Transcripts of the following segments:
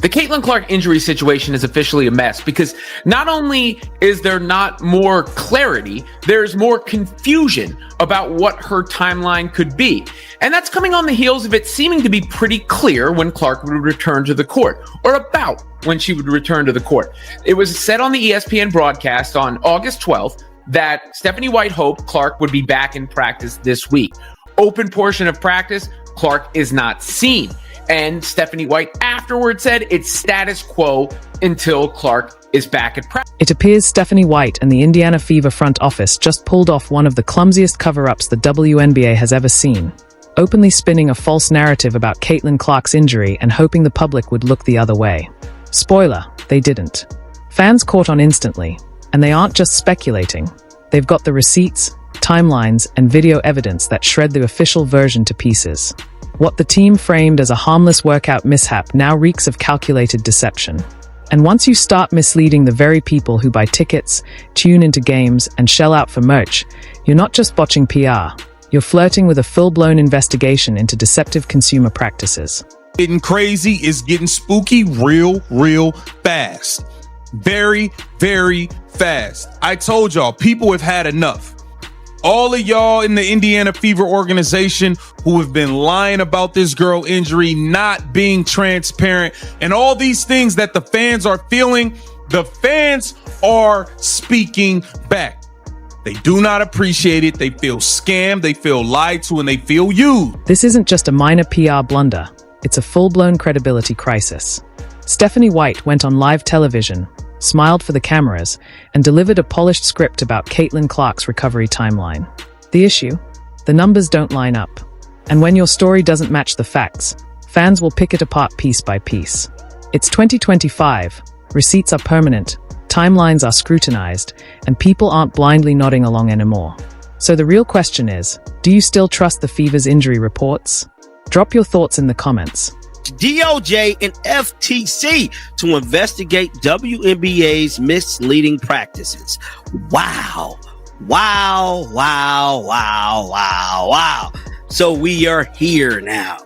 The Caitlin Clark injury situation is officially a mess because not only is there not more clarity, there's more confusion about what her timeline could be. And that's coming on the heels of it seeming to be pretty clear when Clark would return to the court, or about when she would return to the court. It was said on the ESPN broadcast on August 12th that Stephanie White hoped Clark would be back in practice this week. Open portion of practice, Clark is not seen. And Stephanie White afterwards said it's status quo until Clark is back at practice. It appears Stephanie White and the Indiana Fever front office just pulled off one of the clumsiest cover-ups the WNBA has ever seen, openly spinning a false narrative about Caitlin Clark's injury and hoping the public would look the other way. Spoiler, they didn't. Fans caught on instantly, and they aren't just speculating. They've got the receipts, timelines, and video evidence that shred the official version to pieces. What the team framed as a harmless workout mishap now reeks of calculated deception. And once you start misleading the very people who buy tickets, tune into games, and shell out for merch, you're not just botching PR, you're flirting with a full-blown investigation into deceptive consumer practices. Getting crazy is getting spooky real fast. Very, very fast. I told y'all, people have had enough. All of y'all in the Indiana Fever organization who have been lying about this girl injury, not being transparent, and all these things that the fans are feeling, the fans are speaking back. They do not appreciate it. They feel scammed, they feel lied to, and they feel used. This isn't just a minor PR blunder. It's a full-blown credibility crisis. Stephanie White went on live television, smiled for the cameras, and delivered a polished script about Caitlin Clark's recovery timeline. The issue? The numbers don't line up. And when your story doesn't match the facts, fans will pick it apart piece by piece. It's 2025, receipts are permanent, timelines are scrutinized, and people aren't blindly nodding along anymore. So the real question is, do you still trust the Fever's injury reports? Drop your thoughts in the comments. DOJ and FTC to investigate WNBA's misleading practices. Wow. So we are here now.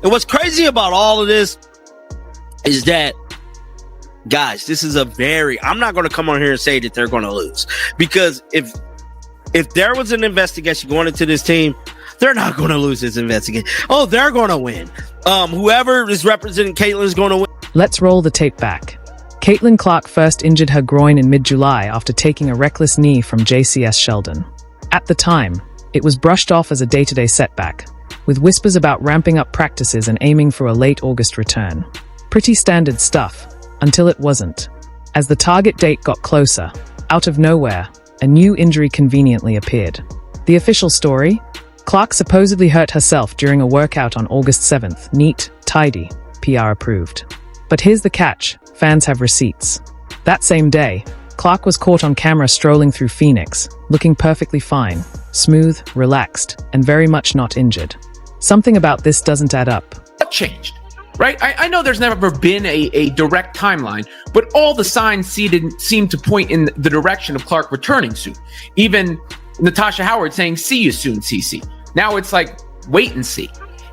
And what's crazy about all of this is that, guys, this is I'm not going to come on here and say that they're going to lose, because if there was an investigation going into this team, they're not going to lose this investigation. Oh, they're going to win. Whoever is representing Caitlin is going to win. Let's roll the tape back. Caitlin Clark first injured her groin in mid-July after taking a reckless knee from JCS Sheldon. At the time, it was brushed off as a day-to-day setback, with whispers about ramping up practices and aiming for a late August return. Pretty standard stuff, until it wasn't. As the target date got closer, out of nowhere, a new injury conveniently appeared. The official story? Clark supposedly hurt herself during a workout on August 7th. Neat, tidy, PR approved. But here's the catch, fans have receipts. That same day, Clark was caught on camera strolling through Phoenix, looking perfectly fine, smooth, relaxed, and very much not injured. Something about this doesn't add up. What changed? Right? I know there's never been a direct timeline, but all the signs seem to point in the direction of Clark returning soon. Even Natasha Howard saying, "See you soon, CC." Now it's like, wait and see.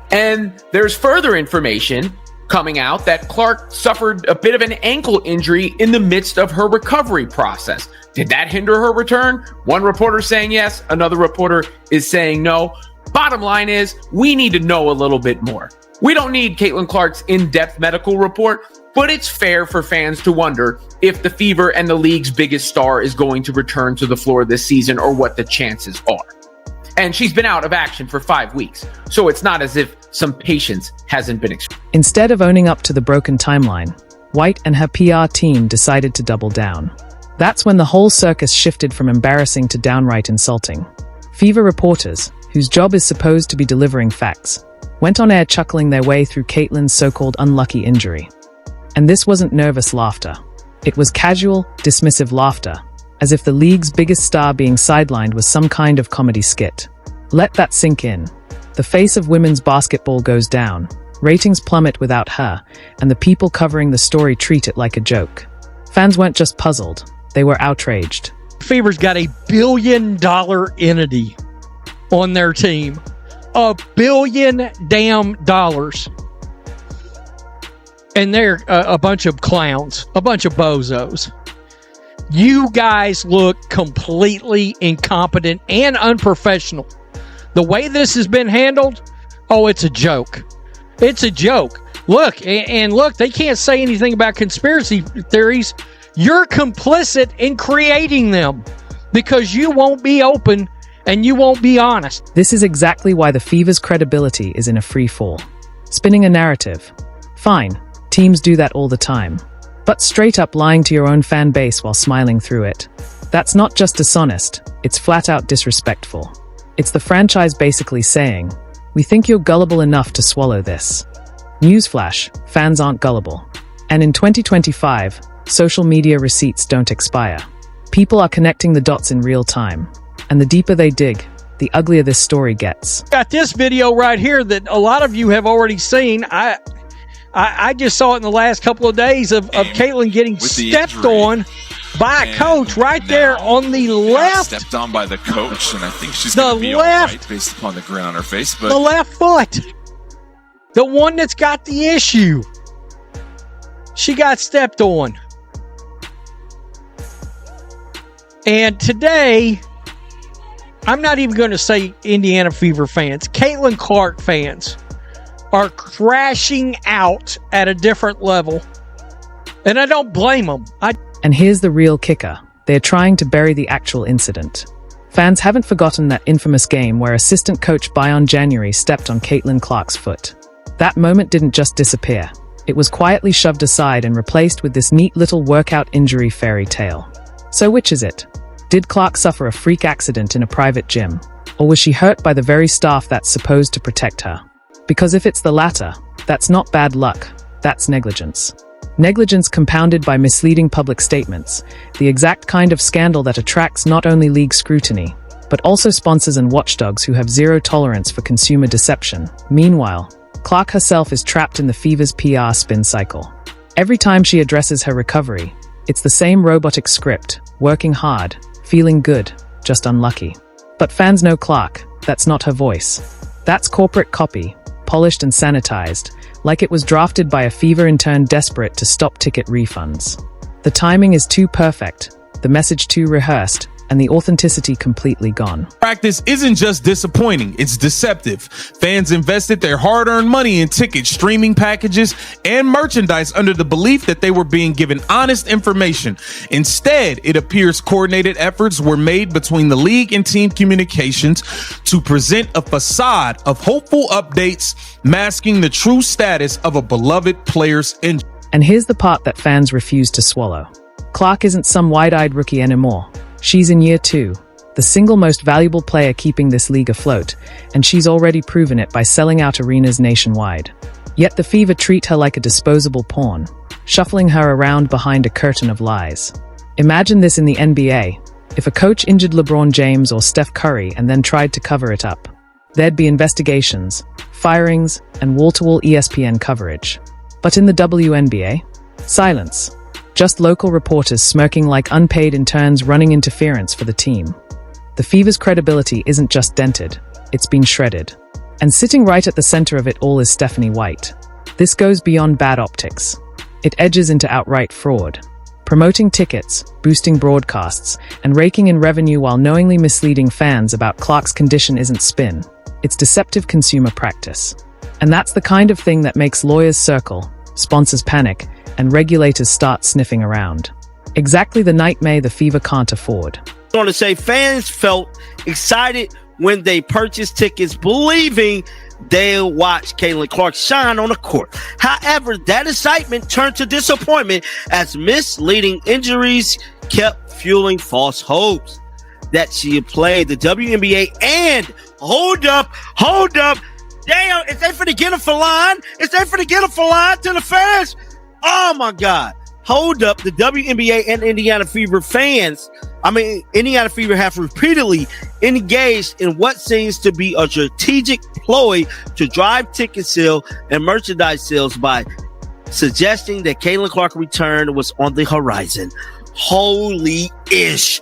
And there's further information coming out that Clark suffered a bit of an ankle injury in the midst of her recovery process. Did that hinder her return? One reporter saying yes, another reporter is saying no. Bottom line is, we need to know a little bit more. We don't need Caitlin Clark's in-depth medical report, but it's fair for fans to wonder if the Fever and the league's biggest star is going to return to the floor this season, or what the chances are. And she's been out of action for 5 weeks, so it's not as if some patience hasn't been expressed. Instead of owning up to the broken timeline, White and her PR team decided to double down. That's when the whole circus shifted from embarrassing to downright insulting. Fever reporters, whose job is supposed to be delivering facts, went on air chuckling their way through Caitlin's so-called unlucky injury. And this wasn't nervous laughter. It was casual, dismissive laughter, as if the league's biggest star being sidelined was some kind of comedy skit. Let that sink in. The face of women's basketball goes down, ratings plummet without her, and the people covering the story treat it like a joke. Fans weren't just puzzled, they were outraged. Fever's got $1 billion entity on their team. $1 billion damn dollars. and they're a bunch of clowns, a bunch of bozos. You guys look completely incompetent and unprofessional. The way this has been handled, it's a joke. It's a joke. Look, and look, they can't say anything about conspiracy theories. You're complicit in creating them because you won't be open and you won't be honest. This is exactly why the Fever's credibility is in a free fall. Spinning a narrative. Fine, teams do that all the time. But straight up lying to your own fan base while smiling through it. That's not just dishonest, it's flat out disrespectful. It's the franchise basically saying, we think you're gullible enough to swallow this. Newsflash, fans aren't gullible. And in 2025, social media receipts don't expire. People are connecting the dots in real time. And the deeper they dig, the uglier this story gets. Got this video right here that a lot of you have already seen. I just saw it in the last couple of days of Caitlin getting stepped on by a coach right there on the left. Stepped on by the coach, and I think she's going to be all right based upon the grin on her face. But the left foot, the one that's got the issue, she got stepped on. And today, I'm not even going to say Indiana Fever fans, Caitlin Clark fans are crashing out at a different level. And I don't blame them. And here's the real kicker. They're trying to bury the actual incident. Fans haven't forgotten that infamous game where assistant coach Bion January stepped on Caitlin Clark's foot. That moment didn't just disappear. It was quietly shoved aside and replaced with this neat little workout injury fairy tale. So which is it? Did Clark suffer a freak accident in a private gym? Or was she hurt by the very staff that's supposed to protect her? Because if it's the latter, that's not bad luck, that's negligence. Negligence compounded by misleading public statements, the exact kind of scandal that attracts not only league scrutiny, but also sponsors and watchdogs who have zero tolerance for consumer deception. Meanwhile, Clark herself is trapped in the Fever's PR spin cycle. Every time she addresses her recovery, it's the same robotic script, working hard, feeling good, just unlucky. But fans know Clark, that's not her voice. That's corporate copy, polished and sanitized, like it was drafted by a Fever intern desperate to stop ticket refunds. The timing is too perfect, the message too rehearsed, and the authenticity completely gone. Practice isn't just disappointing, it's deceptive. Fans invested their hard-earned money in tickets, streaming packages, and merchandise under the belief that they were being given honest information. Instead, it appears coordinated efforts were made between the league and team communications to present a facade of hopeful updates, masking the true status of a beloved player's injury. And here's the part that fans refuse to swallow. Clark isn't some wide-eyed rookie anymore. She's in year 2, the single most valuable player keeping this league afloat, and she's already proven it by selling out arenas nationwide. Yet the Fever treat her like a disposable pawn, shuffling her around behind a curtain of lies. Imagine this in the NBA. If a coach injured LeBron James or Steph Curry and then tried to cover it up, there'd be investigations, firings, and wall-to-wall ESPN coverage. But in the WNBA, silence. Just local reporters smirking like unpaid interns running interference for the team. The Fever's credibility isn't just dented, it's been shredded. And sitting right at the center of it all is Stephanie White. This goes beyond bad optics. It edges into outright fraud. Promoting tickets, boosting broadcasts, and raking in revenue while knowingly misleading fans about Clark's condition isn't spin. It's deceptive consumer practice. And that's the kind of thing that makes lawyers circle, sponsors panic, and regulators start sniffing around. Exactly the nightmare the Fever can't afford. I want to say fans felt excited when they purchased tickets, believing they'll watch Caitlin Clark shine on the court. However, that excitement turned to disappointment as misleading injuries kept fueling false hopes that she had played the WNBA. And hold up. Damn, is they finna get her for line? To the fans? Oh my God. Hold up. The WNBA and Indiana Fever Indiana Fever have repeatedly engaged in what seems to be a strategic ploy to drive ticket sale and merchandise sales by suggesting that Caitlin Clark return was on the horizon. Holy-ish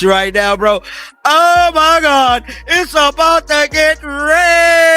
right now, bro. Oh my God. It's about to get ready.